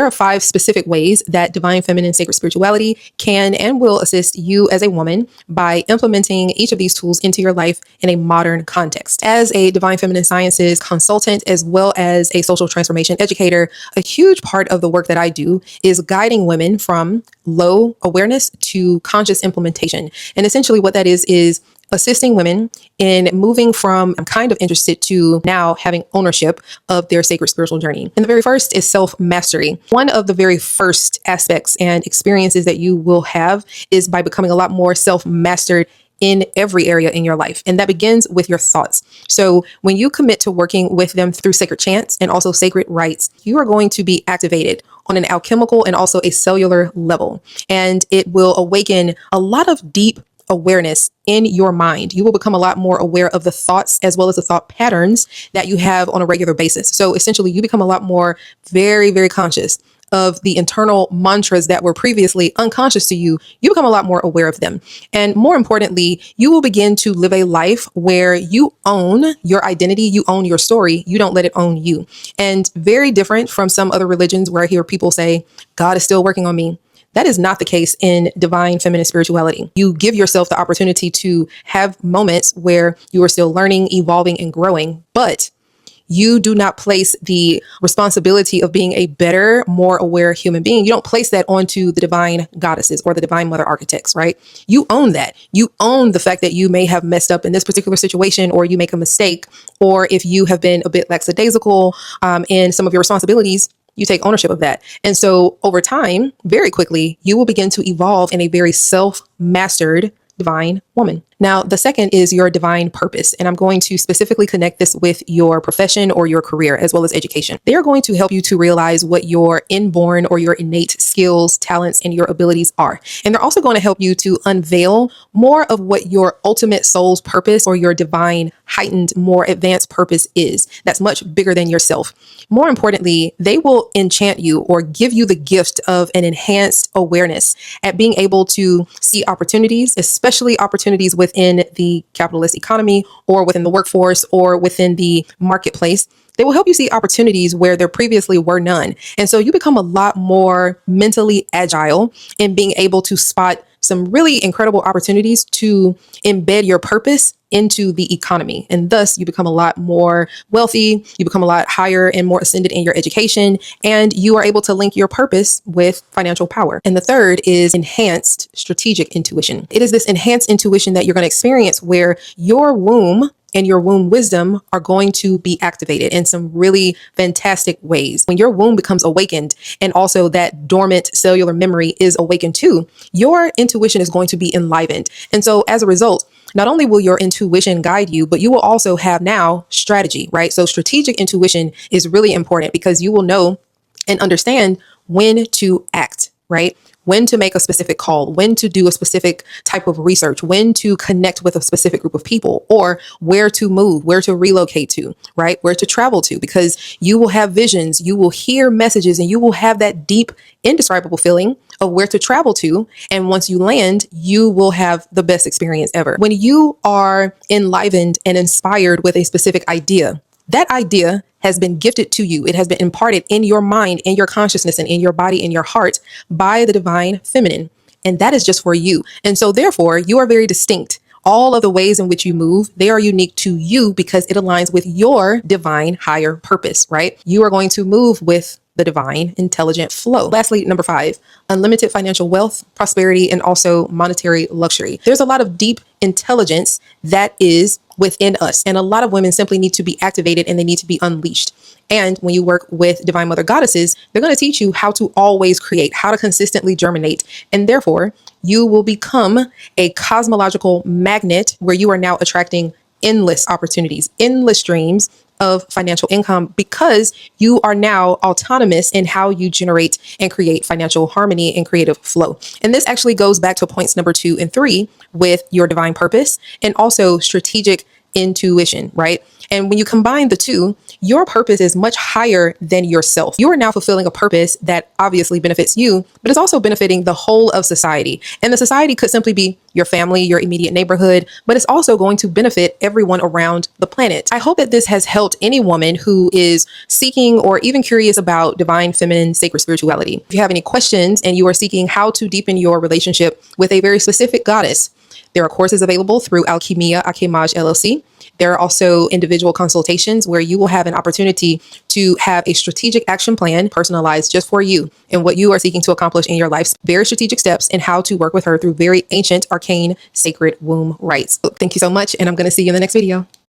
are 5 specific ways that divine feminine sacred spirituality can and will assist you as a woman by implementing each of these tools into your life in a modern context. As a divine feminine sciences consultant, as well as a social transformation educator, a huge part of the work that I do is guiding women from low awareness to conscious implementation. And essentially what that is assisting women in moving from I'm kind of interested to now having ownership of their sacred spiritual journey. And the very first is self-mastery. One of the very first aspects and experiences that you will have is by becoming a lot more self-mastered in every area in your life. And that begins with your thoughts. So when you commit to working with them through sacred chants and also sacred rites, you are going to be activated on an alchemical and also a cellular level. And it will awaken a lot of deep awareness in your mind. You will become a lot more aware of the thoughts as well as the thought patterns that you have on a regular basis. So essentially you become a lot more very, very conscious of the internal mantras that were previously unconscious to you. You become a lot more aware of them. And more importantly, you will begin to live a life where you own your identity, you own your story, you don't let it own you. And very different from some other religions where I hear people say, God is still working on me. That is not the case in divine feminine spirituality. You give yourself the opportunity to have moments where you are still learning, evolving, and growing, but you do not place the responsibility of being a better, more aware human being. You don't place that onto the divine goddesses or the divine mother architects, right? You own that. You own the fact that you may have messed up in this particular situation, or you make a mistake, or if you have been a bit lackadaisical in some of your responsibilities, you take ownership of that. And so over time, very quickly, you will begin to evolve in a very self-mastered divine woman. Now, the second is your divine purpose. And I'm going to specifically connect this with your profession or your career, as well as education. They are going to help you to realize what your inborn or your innate skills, talents, and your abilities are. And they're also going to help you to unveil more of what your ultimate soul's purpose or your divine, heightened, more advanced purpose is. That's much bigger than yourself. More importantly, they will enchant you or give you the gift of an enhanced awareness at being able to see opportunities, especially opportunities within the capitalist economy or within the workforce or within the marketplace. They will help you see opportunities where there previously were none. And so you become a lot more mentally agile in being able to spot some really incredible opportunities to embed your purpose into the economy. And thus you become a lot more wealthy, you become a lot higher and more ascended in your education, and you are able to link your purpose with financial power. And the third is enhanced strategic intuition. It is this enhanced intuition that you're going to experience where your womb and your womb wisdom are going to be activated in some really fantastic ways. When your womb becomes awakened and also that dormant cellular memory is awakened too, your intuition is going to be enlivened. And so as a result, not only will your intuition guide you, but you will also have now strategy, right? So strategic intuition is really important because you will know and understand when to act, right? When to make a specific call, when to do a specific type of research, when to connect with a specific group of people, or where to move, where to relocate to, right? Where to travel to, because you will have visions, you will hear messages, and you will have that deep, indescribable feeling of where to travel to. And once you land, you will have the best experience ever. When you are enlivened and inspired with a specific idea, that idea has been gifted to you. It has been imparted in your mind, in your consciousness, and in your body, in your heart by the divine feminine. And that is just for you. And so therefore, you are very distinct. All of the ways in which you move, they are unique to you because it aligns with your divine higher purpose, right? You are going to move with the divine intelligent flow. Lastly, number 5, unlimited financial wealth, prosperity, and also monetary luxury. There's a lot of deep intelligence that is within us. And a lot of women simply need to be activated and they need to be unleashed. And when you work with divine mother goddesses, they're going to teach you how to always create, how to consistently germinate. And therefore, you will become a cosmological magnet where you are now attracting endless opportunities, endless streams of financial income because you are now autonomous in how you generate and create financial harmony and creative flow. And this actually goes back to points number 2 and 3 with your divine purpose and also strategic intuition, right? And when you combine the two, your purpose is much higher than yourself. You are now fulfilling a purpose that obviously benefits you, but it's also benefiting the whole of society. And the society could simply be your family, your immediate neighborhood, but it's also going to benefit everyone around the planet. I hope that this has helped any woman who is seeking or even curious about divine feminine sacred spirituality. If you have any questions and you are seeking how to deepen your relationship with a very specific goddess, there are courses available through Al-Kīmiyā, Aakemaj LLC. There are also individual consultations where you will have an opportunity to have a strategic action plan personalized just for you and what you are seeking to accomplish in your life. Very strategic steps and how to work with her through very ancient, arcane, sacred womb rites. Thank you so much, and I'm going to see you in the next video.